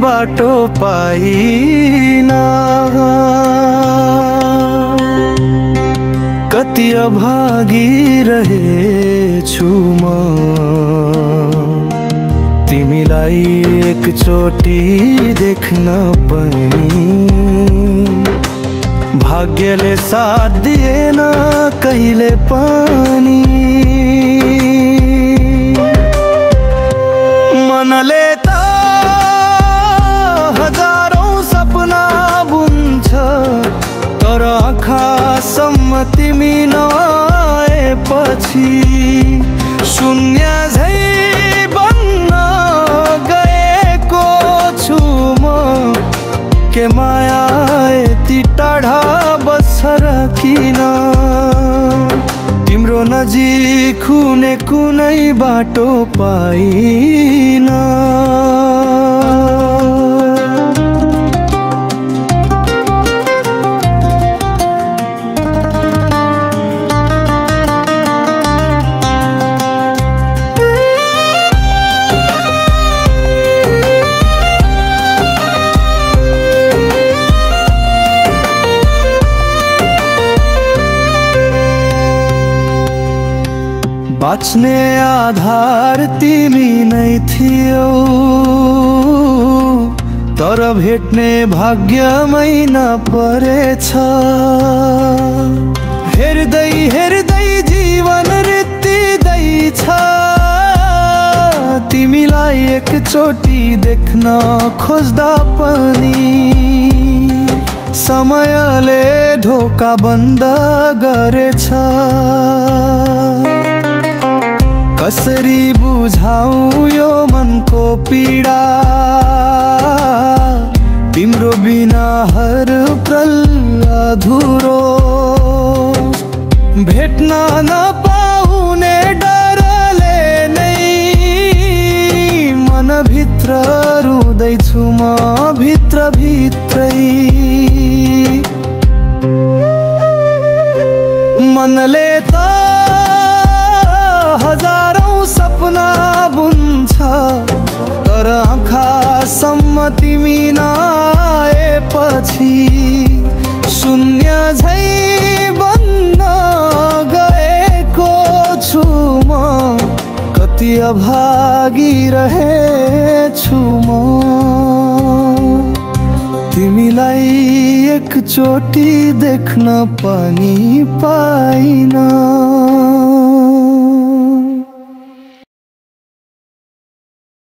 बाटो पाइना। कति अभागी रहेछु म तिमीलाई एकचोटि देख्न पनि। भाग्यले साथ दिएन कहिले पनि। मनले त हजारौं सपना बुन्छ तर आँखासम्म तिमी नआएपछि शून्य झै बन्न गएको छु म। के माया यति टाढा बस्छ र किन? तिम्रो नजिक हुने कुनै बाटो पाइना। बाँच्ने आधार तिमी नै थियौ तर भेट्ने भाग्यमै नपरेछ। हेर्दै हेर्दै जीवन रित्तिँदैछ तिमीलाई एकचोटि देख्न खोज्दा पनि। समयले ढोका बन्द गरेछ। कसरी बुझाऊ यो मनको पीडा? तिम्रो बिना हर पल अधुरो। भेट्न नपाउने डरले नै मनभित्र रुँदैछु म भित्र भित्रै। मनले त हजारौं सपना बुन्छ तर आँखासम्म तिमी नआएपछि शून्य झै बन्न गएको छु म। कति अभागी रहेछु म तिमीलाई एकचोटि देख्न पनि पाइ।